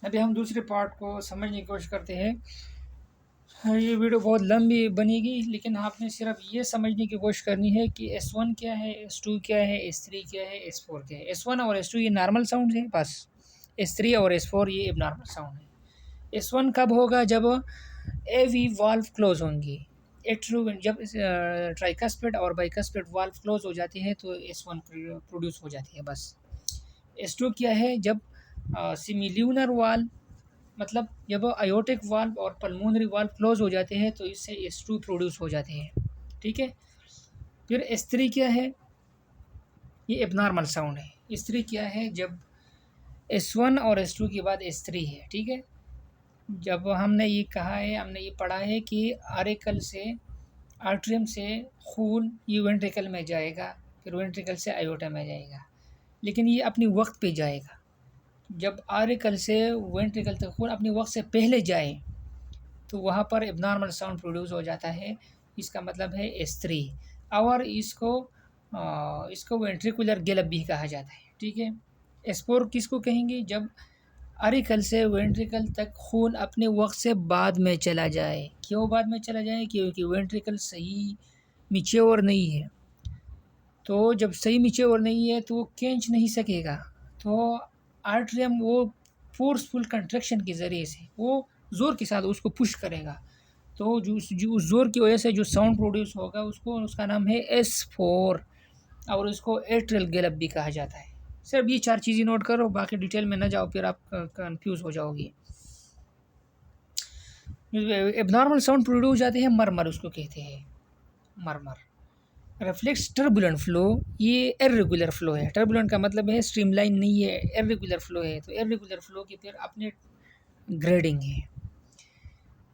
अभी हम दूसरे पार्ट को समझने की कोशिश करते हैं। हाँ, ये वीडियो बहुत लंबी बनेगी, लेकिन आपने सिर्फ ये समझने की कोशिश करनी है कि S1 क्या है, S2 क्या है, S3 क्या है, S4 क्या है। S1 और S2 ये नॉर्मल साउंड है बस। S3 और S4 ये एबनॉर्मल साउंड है। S1 कब होगा? जब AV वाल्व क्लोज होंगी। जब ट्राइकस्पिड और बाइकस्पिड वाल्व क्लोज हो जाती है तो S1 प्रोड्यूस हो जाती है बस। S2 क्या है? जब सिमिल्यूनर वाल्व, मतलब जब आयोटिक वाल्व और पल्मोनरी वाल्व क्लोज हो जाते हैं तो इससे S2 प्रोड्यूस हो जाते हैं। ठीक है। फिर S3 क्या है? ये एबनॉर्मल साउंड है। S3 क्या है? जब S1 और S2 के बाद S3 है। ठीक है। जब हमने ये कहा है, हमने ये पढ़ा है कि आर्टिकल से, आर्ट्रियम से खून ये वेंट्रिकल में जाएगा, फिर वेंट्रिकल से आयोटा में जाएगा, लेकिन ये अपनी वक्त पे जाएगा। जब आर्टिकल से वेंट्रिकल तक खून अपनी वक्त से पहले जाए तो वहाँ पर एबनॉर्मल साउंड प्रोड्यूस हो जाता है। इसका मतलब है S3। और इसको वेंट्रिकुलर गैलप भी कहा जाता है। ठीक है। S4 किसको कहेंगे? जब अरिकल से वेंट्रिकल तक खून अपने वक्त से बाद में चला जाए। क्यों बाद में चला जाए? क्योंकि वेंट्रिकल सही मिच्योर नहीं है। तो जब सही मिच्योर नहीं है तो वो खींच नहीं सकेगा, तो आर्ट्रियम वो फोर्सफुल कंट्रैक्शन के ज़रिए से वो ज़ोर के साथ उसको पुश करेगा। तो जो उस ज़ोर की वजह से जो साउंड प्रोड्यूस होगा उसको, उसका नाम है S4। और इसको एट्रियल गैलप भी कहा जाता है। सिर्फ ये 4 चीज़ें नोट करो, बाकी डिटेल में ना जाओ, फिर आप कंफ्यूज हो जाओगे। एबनॉर्मल साउंड प्रोड्यूस हो जाते हैं, मरमर उसको कहते हैं, मरमर। रिफ्लेक्स टर्बुलेंट फ्लो, ये इर्रेगुलर फ्लो है। टर्बुलेंट का मतलब है स्ट्रीमलाइन नहीं है, इर्रेगुलर फ्लो है। तो इर्रेगुलर फ्लो की फिर अपने ग्रेडिंग है।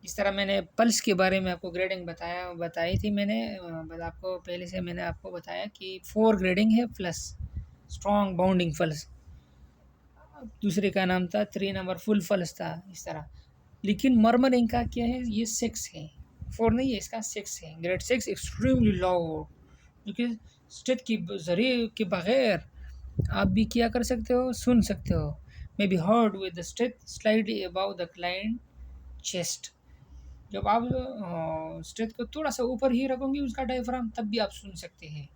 इस तरह मैंने पल्स के बारे में आपको ग्रेडिंग बताई थी मैंने, आपको पहले से मैंने आपको बताया कि 4 ग्रेडिंग है प्लस स्ट्रॉन्ग बाउंडिंग पल्स, दूसरे का नाम था 3 नंबर फुल पल्स था, इस तरह। लेकिन मरमरिंग का क्या है? ये 6 है, 4 नहीं है, इसका 6 है। ग्रेड 6 एक्सट्रीमली लाउड, क्योंकि स्टेट की जरिए के बगैर आप भी क्या कर सकते हो? सुन सकते हो। May be heard with the state slightly about the client chest. जब आप स्टेट को थोड़ा सा ऊपर ही रखोगे उसका डायफ्राम, तब भी आप सुन सकते हैं।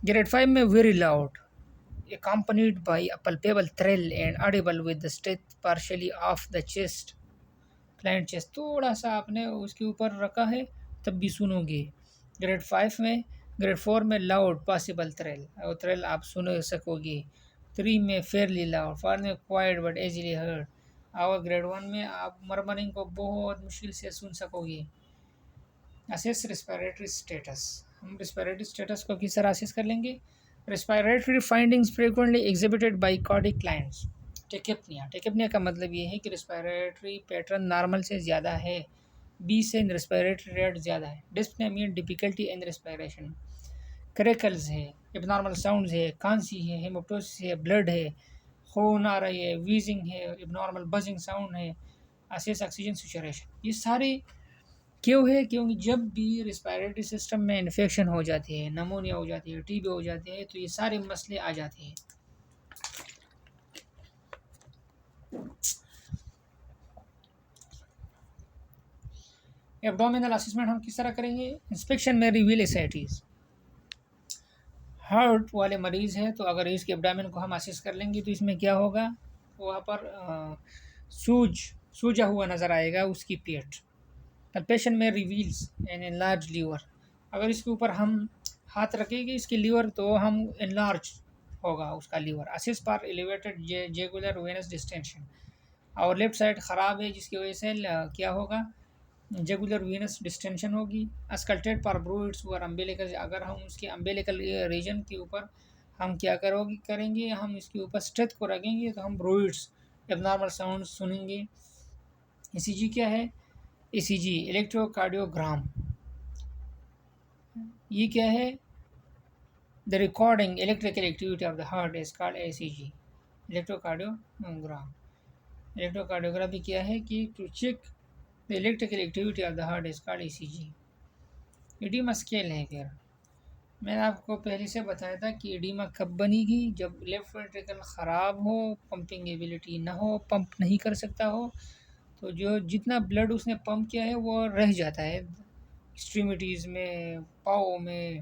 ग्रेड 5 में very loud, accompanied by a palpable thrill and audible with the stitch partially off the chest, client chest थोड़ा सा आपने उसके ऊपर रखा है तब भी सुनोगे। ग्रेड 5 में, ग्रेड 4 में लाउड पॉसिबल थ्रिल, और थ्रिल आप सुन सकोगे। 3 में फेयरली लाउड, 4 में क्वाइट बट एजिली हर्ड। और ग्रेड 1 में आप मरमरिंग को बहुत मुश्किल से सुन सकोगे। असेस रिस्पिरेटरी स्टेटस, हम रिस्पिरेटरी स्टेटस को किस तरह असेस कर लेंगे? Respiratory findings frequently exhibited by cardiac clients. Tachypnea, tachypnea का मतलब ये है कि रिस्पिरेटरी पैटर्न नॉर्मल से ज़्यादा है, 20 से रिस्पिरेटरी रेट ज़्यादा है। Dyspnea mean difficulty in respiration. Crackles है, एबनॉर्मल साउंड्स है, खांसी है, हेमोप्टोसिस है, ब्लड है, खून आ रही है, वीजिंग है, एबनॉर्मल बजिंग साउंड है, असेस ऑक्सीजन सैचुरेशन। ये सारे क्यों है? क्योंकि जब भी रिस्पायरेटरी सिस्टम में इन्फेक्शन हो जाती है, नमोनिया हो जाती है, टीबी हो जाती है, तो ये सारे मसले आ जाते हैं। एब्डोमिनल असेसमेंट हम किस तरह करेंगे? इंस्पेक्शन में रिवील एसाइटीज। हार्ट वाले मरीज हैं तो अगर इसके एब्डामिन को हम असेस कर लेंगे तो इसमें क्या होगा? वहाँ पर सूज सूजा हुआ नज़र आएगा उसकी पेट। पेशेंट में रिवील्स एन एनलार्ज लीवर, अगर इसके ऊपर हम हाथ रखेंगे इसके लीवर तो हम एनलार्ज होगा उसका लीवर। असिस पर एलिवेटेड जेगुलर वेनस डिस्टेंशन, और लेफ्ट साइड ख़राब है जिसकी वजह से क्या होगा? जेगुलर वेनस डिस्टेंशन होगी। अस्कल्टेड पर ब्रूइड्स वर अम्बेलिकल, अगर हम उसके अम्बेलिकल रीजन के ऊपर हम क्या करेंगे, हम इसके ऊपर स्ट्रेथ को रखेंगे तो हम ब्रूइड्स एबनॉर्मल साउंड सुनेंगे। ECG क्या है? ECG इलेक्ट्रोकार्डियोग्राम, ये क्या है? The recording electrical activity of the heart is called ECG, electrocardiogram. Electrocardiography क्या है? कि to check the electrical activity of the heart is called ECG। Oedema scale है फिर, मैंने आपको पहले से बताया था कि एडिमा कब बनेगी, जब लेफ्ट वेंट्रिकल ख़राब हो, पंपिंग एबिलिटी ना हो, पंप नहीं कर सकता हो, तो जो जितना ब्लड उसने पंप किया है वो रह जाता है एक्सट्रीमिटीज़ में, पाँव में,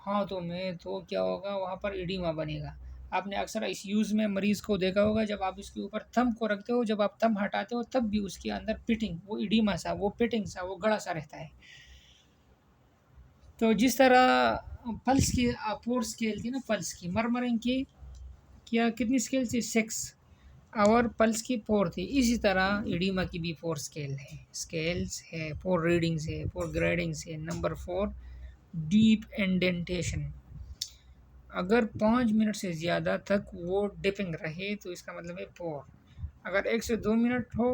हाथों में, तो क्या होगा वहाँ पर एडिमा बनेगा। आपने अक्सर इस यूज़ में मरीज़ को देखा होगा, जब आप इसके ऊपर थंब को रखते हो, जब आप थंब हटाते हो तब भी उसके अंदर पिटिंग, वो एडिमा सा, वो पिटिंग सा, वो गड़ा सा रहता है। तो जिस तरह पल्स की फोर स्केल थी ना, पल्स की मरमरिंग की क्या कितनी स्केल थी, 6, और पल्स की 4 थी। इसी तरह एडिमा की भी 4 स्केल है, स्केल्स है, 4 रीडिंग्स है, 4 ग्रेडिंग्स है। Number 4, deep indentation. अगर 5 मिनट से ज़्यादा तक वो डिपिंग रहे तो इसका मतलब है 4। अगर 1 से 2 मिनट हो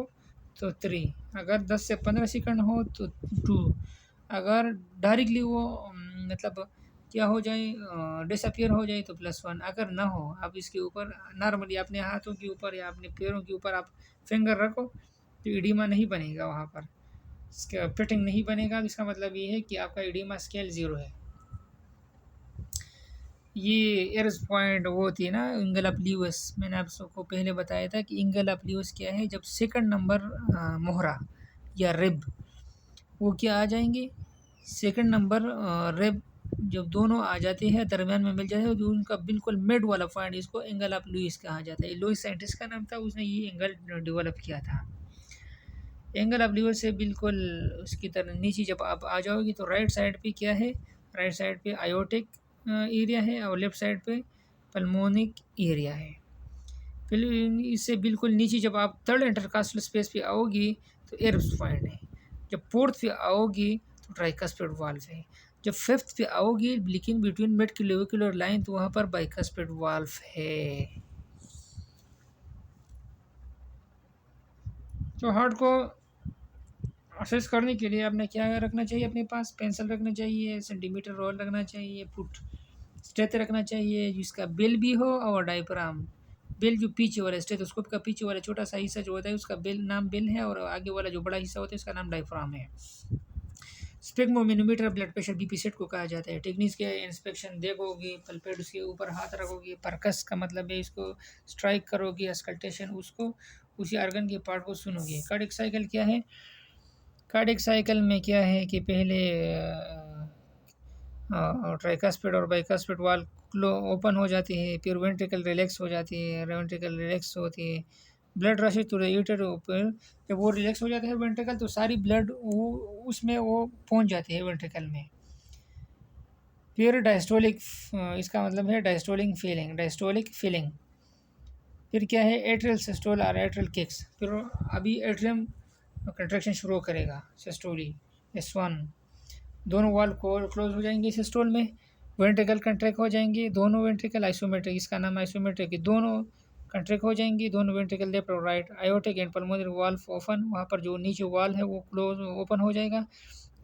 तो 3, अगर 10 से 15 सेकंड हो तो 2, अगर डायरेक्टली वो मतलब क्या हो जाए, डिसअपियर हो जाए तो +1, अगर ना हो, आप इसके ऊपर नॉर्मली अपने हाथों के ऊपर या अपने पैरों के ऊपर आप फिंगर रखो तो एडिमा नहीं बनेगा वहाँ पर, इसका फिटिंग नहीं बनेगा। इसका मतलब ये है कि आपका एडिमा स्केल 0 है। ये एरस पॉइंट वो थी ना, इंगल ऑफ ल्यूइस, मैंने आप सबको पहले बताया था कि इंगल ऑफ ल्यूइस क्या है, जब सेकंड नंबर मोहरा या रिब वो क्या आ जाएंगे, सेकंड नंबर रिब जब दोनों आ जाते हैं दरमियान में मिल जाते हैं, जो उनका बिल्कुल मिड वाला पॉइंट, इसको एंगल ऑफ लुइस कहा जाता है। लुइस साइंटिस्ट का नाम था, उसने ये एंगल डेवलप किया था। एंगल ऑफ ल्यूइस से बिल्कुल उसकी तरह नीचे जब आप आ जाओगे तो राइट साइड पे क्या है, राइट साइड पे आयोटिक एरिया है और लेफ्ट साइड पे पल्मोनिक एरिया है। फिर इससे बिल्कुल नीचे जब आप थर्ड इंटरकास्टल स्पेस पे आओगी तो एरप्स पॉइंट है। जब फोर्थ पे आओगी तो ट्राइकस्पिड वाल्व है। जब फिफ्थ पे आओगी लेकिन बिटवीन मिड क्लेविकुलर लाइन, तो वहाँ पर बाइकस्पिड वाल्व है। तो हार्ट को असेस करने के लिए आपने क्या रखना चाहिए, अपने पास पेंसिल रखना चाहिए, सेंटीमीटर रोल रखना चाहिए, फुट स्टेथ रखना चाहिए जिसका बिल भी हो, और डायफ्राम। बिल जो पीछे वाला स्टेथोस्कोप का पीछे वाला छोटा सा हिस्सा जो होता है उसका बिल नाम बिल है, और आगे वाला जो बड़ा हिस्सा होता है उसका नाम डायफ्राम है। स्पेग्मोमीनोमीटर ब्लड प्रेशर बीपी सेट को कहा जाता है। टेक्निक्स के इंस्पेक्शन देखोगे, पलपेट उसके ऊपर हाथ रखोगे, परकस का मतलब है इसको स्ट्राइक करोगे, स्कल्टेशन उसको उसी आर्गन के पार्ट को सुनोगे। कार्डियक साइकिल क्या है, कार्डियक साइकिल में क्या है कि पहले ट्राइकास्पिड और बाइकास्पिड वाल ओपन हो जाती है, फिर वेंट्रिकल रिलैक्स हो जाती है, वेंट्रिकल रिलैक्स होती है, ब्लड रश टू द यूटर ऊपर। जब वो रिलैक्स हो जाता है वेंट्रिकल तो सारी ब्लड वो उसमें वो पहुंच जाती है वेंट्रिकल में। फिर डायस्टोलिक, इसका मतलब है डायस्टोलिक फीलिंग, डायस्टोलिक फीलिंग। फिर क्या है, एट्रियल सिस्टोल और एट्रियल किक्स। फिर अभी एट्रियम कंट्रैक्शन शुरू करेगा, सिस्टोली S1, दोनों वॉल को क्लोज हो जाएंगे सिस्टोल में, वेंट्रिकल कंट्रैक्ट हो जाएंगे, दोनों वेंट्रिकल आइसोमेट्रिक, इसका नाम आइसोमेट्रिक, दोनों कंट्रैक्ट हो जाएंगी, दोनों वेंट्रिकल लेफ्ट और right. Aortic and pulmonary valve open, वहाँ पर जो नीचे वाल है वो क्लोज ओपन हो जाएगा।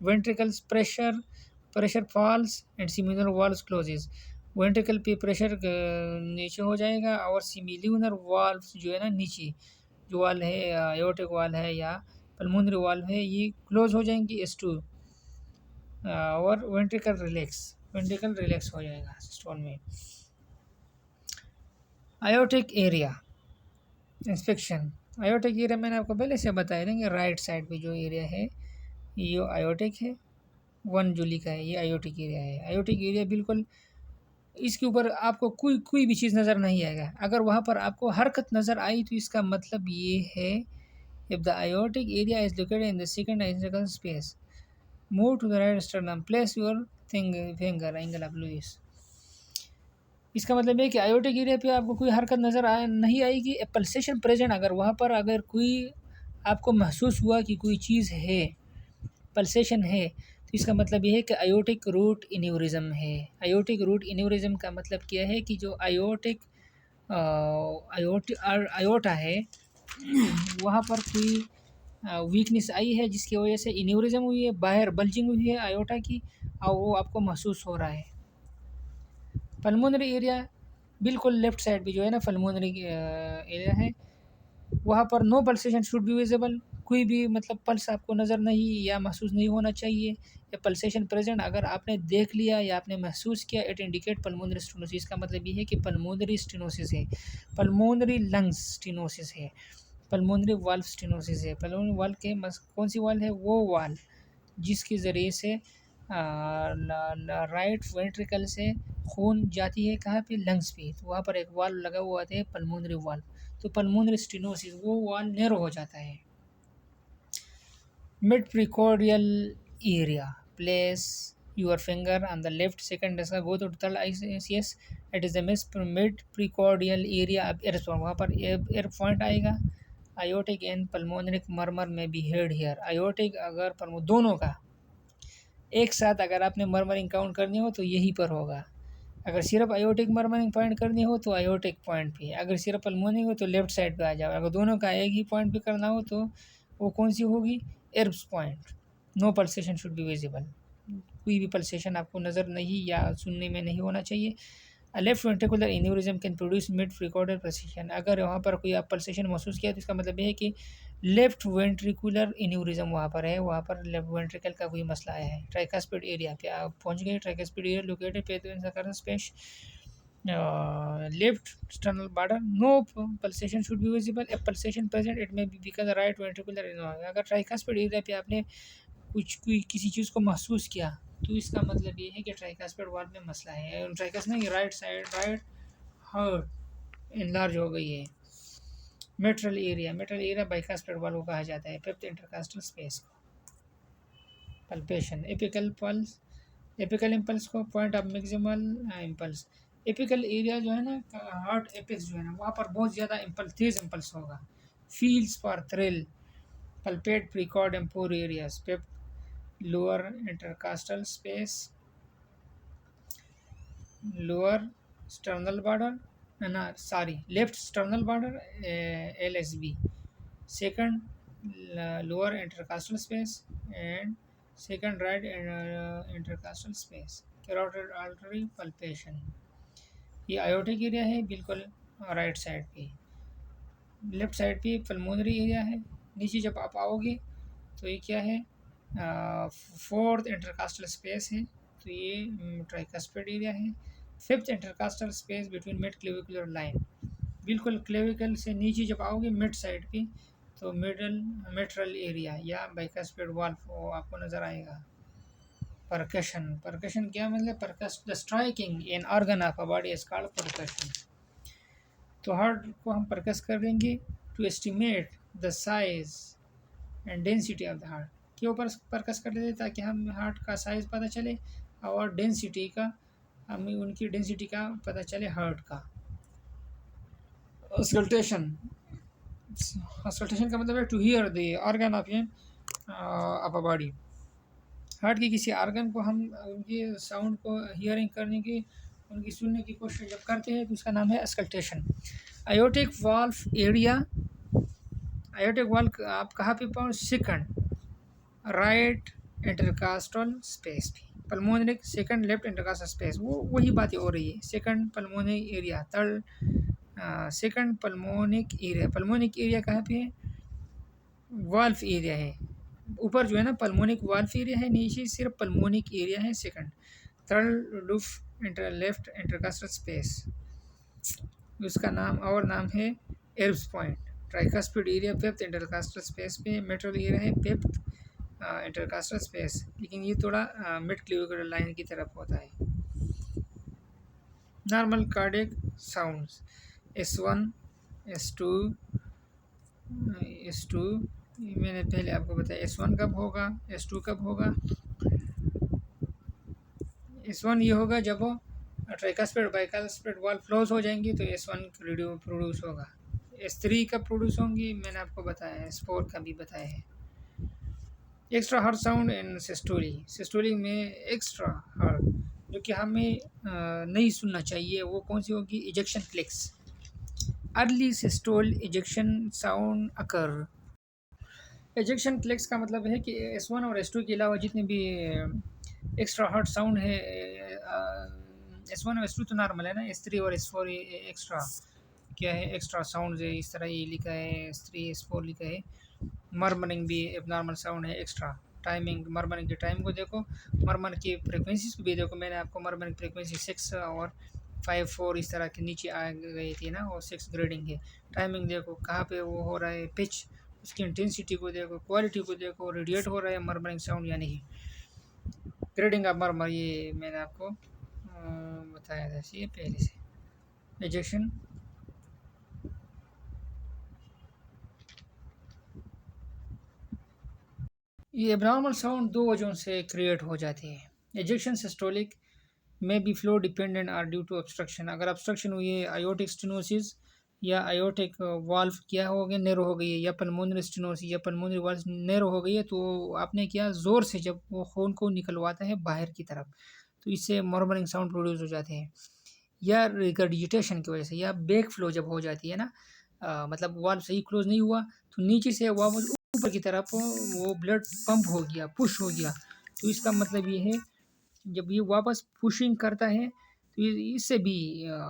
Ventricles pressure falls and similar valves closes, ventricle पे प्रेशर नीचे हो जाएगा, और सिमिल्यूनर वाल्व्स जो है ना नीचे जो वाल है, आयोटिक वाल है या पल्मोनरी वाल्व है, ये क्लोज हो जाएंगी S2, और वेंट्रिकल रिलैक्स हो जाएगा सिस्टोल में। Aortic area inspection. Aortic area मैंने आपको पहले से बताया था कि राइट साइड पे जो एरिया है ये आयोटिक है, 1 जूली का है, ये आयोटिक एरिया है। आयोटिक एरिया बिल्कुल इसके ऊपर आपको कोई कोई भी चीज़ नज़र नहीं आएगा। अगर वहाँ पर आपको हरकत नज़र आई तो इसका मतलब ये है, if the aortic area is located in the second intercostal space, move to the right sternum, place your finger angle of Louis. इसका मतलब है कि आयोटिक एरिया पे आपको कोई हरकत नज़र नहीं आएगी, पल्सेशन प्रेजेंट। अगर वहाँ पर अगर कोई आपको महसूस हुआ कि कोई चीज़ है, पल्सेशन है, तो इसका मतलब ये है कि आयोटिक रूट इन्यूरिज्म है। आयोटिक रूट इन्यूरिज्म का मतलब क्या है कि जो आयोटा है वहाँ पर कोई वीकनेस आई है जिसकी वजह से इन्यूरिज्म हुई है, बाहर बल्जिंग हुई है आयोटा की, और वो आपको महसूस हो रहा है। पल्मोनरी एरिया बिल्कुल लेफ्ट साइड पे जो है ना पल्मोनरी एरिया है, वहाँ पर no pulsation should be visible, कोई भी मतलब पल्स आपको नज़र नहीं या महसूस नहीं होना चाहिए। या पल्सेशन प्रेजेंट अगर आपने देख लिया या आपने महसूस किया, इट इंडिकेट पल्मोनरी स्टेनोसिस। का मतलब ये है कि पल्मोनरी स्टेनोसिस है, पल्मोनरी लंग्स स्टेनोसिस है, पल्मोनरी वाल्व स्टेनोसिस है। पल्मोनरी वाल्व के कौन सी वाल्व है? वो वाल्व जिसके ज़रिए से राइट वेंट्रिकल से खून जाती है कहाँ पे? लंग्स पे। तो वहाँ पर एक वाल्व लगा हुआ आता है, पल्मोनरी वाल्व। तो पल्मोनरी स्टेनोसिस वो वाल्व नैरो हो जाता है। Mid precordial area, place your finger on the left second इसका go to third ICS, it is the mid precordial area of ear point। वहाँ पर एयर पॉइंट आएगा। aortic and pulmonary murmur में be heard here। aortic अगर दोनों का एक साथ अगर आपने मर्मरिंग काउंट करनी हो तो यहीं पर होगा। अगर सिर्फ आयोटिक मर्मरिंग पॉइंट करनी हो तो आयोटिक पॉइंट पे, अगर सिर्फ पल्मोनिक हो तो लेफ्ट साइड पे आ जाओ। अगर दोनों का एक ही पॉइंट पे करना हो तो वो कौन सी होगी? Erb's point. No pulsation should be visible. कोई भी पल्सेशन आपको नज़र नहीं या सुनने में नहीं होना चाहिए। Left ventricular aneurysm can produce mid precordial pulsation. अगर वहाँ पर कोई आप पल्सेशन महसूस किया तो इसका मतलब ये है कि लेफ्ट वेंट्रिकुलर एन्यूरिज्म वहाँ पर है, वहाँ पर लेफ्ट वेंट्रिकल का कोई मसला आया है। ट्राइकास्पिड एरिया पे आप पहुँच गए। Tricuspid area located peripheral space left sternal border. No pulsation should be visible. A pulsation present it may be because right ventricular. अगर ट्राइकास्पिड एरिया पे आपने कोई किसी चीज़ को महसूस किया तो इसका मतलब ये है कि ट्राइकास्पिड वाल्व में मसला है। ट्राइकास नहीं, right side right heart enlarge हो गई है। मेट्रल एरिया बाइकास्पिड वाल्व को कहा जाता है। फिफ्थ इंटरकास्टल स्पेस को। पल्पेशन, एपिकल इम्पल्स को point of maximal impulse. Apical area जो है ना, हार्ट एपिक्स जो है ना, वहाँ पर बहुत ज़्यादा इम्पल्स, तेज इम्पल्स होगा। Feels for thrill, palpate precordium four areas. Fifth lower intercostal space, lower sternal border ना, sorry, left sternal border LSB। Second lower intercostal space and second right intercostal space. Carotid artery palpation, ये aortic area है बिल्कुल right side पे। Left side पे pulmonary area है। नीचे जब आप आओगे तो ये क्या है? फोर्थ इंटरकास्टल स्पेस है, तो ये ट्राइकास्पिड एरिया है। Fifth intercostal space between mid clavicular line, बिल्कुल क्लेविकल से नीचे जब आओगे मिड साइड पे तो मेट्रल एरिया या बाइकास्पिड वाल्व आपको नज़र आएगा। परकशन क्या मतलब? Percuss the striking an organ of a body is called percussion. तो हार्ट को हम परकस कर देंगे to estimate the size and density of the heart. क्यों परकस कर देते? ताकि हम हार्ट का साइज़ पता चले और डेंसिटी का, हमें उनकी डेंसिटी का पता चले हार्ट का। अस्कल्टेशन का मतलब है to hear the organ of a body. Heart के किसी ऑर्गन को हम उनकी साउंड को हियरिंग करने की, उनकी सुनने की कोशिश जब करते हैं तो उसका नाम है auscultation. Aortic valve area, aortic valve आप कहाँ पे पाओ? सेकंड राइट इंटरकास्टल स्पेस पे। Pulmonary second left intercostal space, वो वही बातें हो रही है। Second pulmonary area, third second pulmonic area. Pulmonic area कहाँ पे है? वाल्व एरिया है। ऊपर जो है ना पल्मोनिक वाल्व एरिया है, नीचे सिर्फ पल्मोनिक एरिया है। सेकंड थर्ड लूफ लेफ्ट इंटरकास्टल स्पेस, उसका नाम और नाम है Erb's point. Tricuspid area fifth intercostal space पे। मेट्रल एरिया है फिफ्थ इंटरकास्टल स्पेस, लेकिन ये थोड़ा मिड क्लेविकुलर लाइन की तरफ होता है। Normal cardiac sounds S1 S2 S2, मैंने पहले आपको बताया S1 कब होगा, S2 कब होगा। S1 ये होगा जब ट्राइकास्पिड बाइकास्पिड वाल्व क्लोज हो जाएंगी तो S1 प्रोड्यूस होगा। S3 कब प्रोड्यूस होंगी मैंने आपको बताया, S4 का भी बताया है। एक्स्ट्रा हार्ट साउंड इन सिस्टोली में एक्स्ट्रा हार्ट जो कि हमें नहीं सुनना चाहिए, वो कौन सी होगी? Ejection clicks. Early systole ejection sound occur. Ejection clicks का मतलब है कि S1 और S2 के अलावा जितने भी एक्स्ट्रा हार्ट साउंड है, S1 और S2 तो नॉर्मल है ना, S3 और S4 एक्स्ट्रा क्या है? एक्स्ट्रा साउंड है। इस तरह ये लिखा है S3 S4 लिखा है। मरमरिंग भी एबनॉर्मल साउंड है एक्स्ट्रा। टाइमिंग, मरमरिंग की टाइम को देखो, मरमर की फ्रिक्वेंसीज को भी देखो। मैंने आपको मरमरिंग फ्रिक्वेंसी 6 और 5 4 इस तरह के नीचे आ गई थी ना, और 6 ग्रेडिंग है। टाइमिंग देखो कहाँ पे वो हो रहा है, पिच, उसकी इंटेंसिटी को देखो, क्वालिटी को देखो, रेडिएट हो रहा है मरमरिंग साउंड या नहीं। ग्रेडिंग ऑफ मरमर ये मैंने आपको बताया था ये पहले से। एजेक्शन, ये एबनॉर्मल साउंड दो वजहों से क्रिएट हो जाती है। एजेक्शन सिस्टोलिक में be flow dependent or due to obstruction. अगर ऑब्स्ट्रक्शन हुई है, आयोटिक स्टेनोसिस या आयोटिक वाल्व क्या हो गया, नैरो हो गई है, या पल्मोनरी स्टेनोसिस या पल्मोनरी वाल्व नैरो हो गई है, तो आपने क्या ज़ोर से जब वो खून को निकलवाता है बाहर की तरफ, तो इससे मर्मरिंग साउंड प्रोड्यूस हो जाते हैं। या रिगर्जिटेशन की वजह से, या बैक फ्लो जब हो जाती है ना, मतलब वाल्व सही क्लोज नहीं हुआ, तो नीचे से वापस ऊपर की तरफ वो ब्लड पंप हो गया, पुश हो गया, तो इसका मतलब ये है जब ये वापस पुशिंग करता है तो इससे भी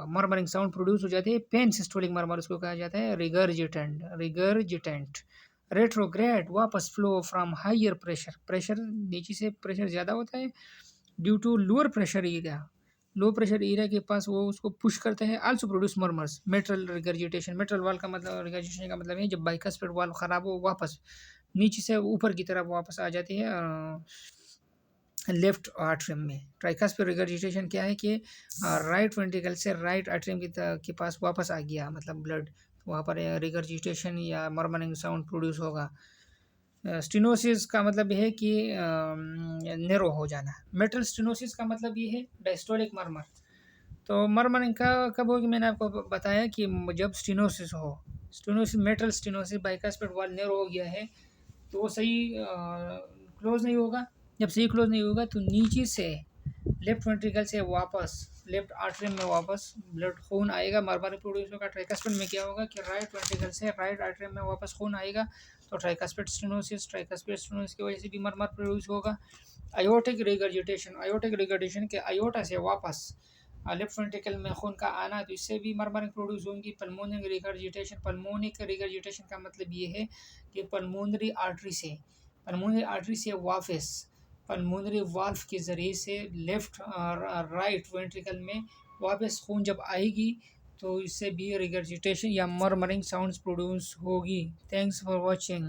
मरमरिंग साउंड प्रोड्यूस हो जाते हैं। पेन सिस्टोलिक मरमर उसको कहा जाता है। रिगर्जिटेंट, रिगर्जिटेंट रेट्रोग्रेड, वापस flow from higher pressure, pressure नीचे से प्रेशर ज़्यादा होता है due to lower pressure area, low pressure area के पास वो उसको पुश करते हैं। Also produce murmurs. Mitral regurgitation, mitral valve का मतलब, रिगर्जिटेशन का मतलब है जब बाइकास्पेड वाल ख़राब हो, वापस नीचे से ऊपर की तरफ वापस आ जाती है लेफ्ट आर्टरियम में। ट्राइकास्पिड रिगर्जिटेशन क्या है कि राइट वेंट्रिकल से राइट आर्टरियम के पास वापस आ गया, मतलब ब्लड, तो वहाँ पर रिगर्जिटेशन या मरमरिंग साउंड प्रोड्यूस होगा। स्टेनोसिस का मतलब है कि नैरो हो जाना। मेटल स्टेनोसिस का मतलब ये है डायस्टोलिक मरमर। तो मरमरिंग का कब होगी, मैंने आपको बताया कि जब स्टेनोसिस हो, स्टेनोसिस, मेटल स्टेनोसिस, बाइकास्पेड वाल नैरो हो गया है, तो वो सही क्लोज नहीं होगा। जब सही क्लोज नहीं होगा तो नीचे से लेफ्ट वेंट्रिकल से वापस लेफ्ट आर्टरियम में वापस ब्लड खून आएगा, मरमर प्रोड्यूस होगा। ट्राइकास्पिड में क्या होगा कि राइट वेंट्रिकल से राइट आर्टरियम में वापस खून आएगा, तो ट्राइकास्पिड स्टेनोसिस, ट्राइकास्पिड स्टेनोसिस की वजह से भी मरमर प्रोड्यूस होगा। आयोटिक रिगर्जिटेशन, आयोटिक रिगर्जिटेशन के आयोटा से वापस लेफ्ट वेंट्रिकल में खून का आना, तो इससे भी मरमर प्रोड्यूस होंगी। पल्मोनिक रिगर्जिटेशन, पल्मोनिक रिगर्जिटेशन का मतलब ये है कि पल्मोनरी आर्टरी से, पल्मोनरी आर्टरी से वापस पल्मोनरी वाल्व के ज़रिए से लेफ़्ट और राइट वेंट्रिकल में वापस खून जब आएगी, तो इससे भी रिगर्जिटेशन या मरमरिंग साउंड्स प्रोड्यूस होगी। Thanks for watching.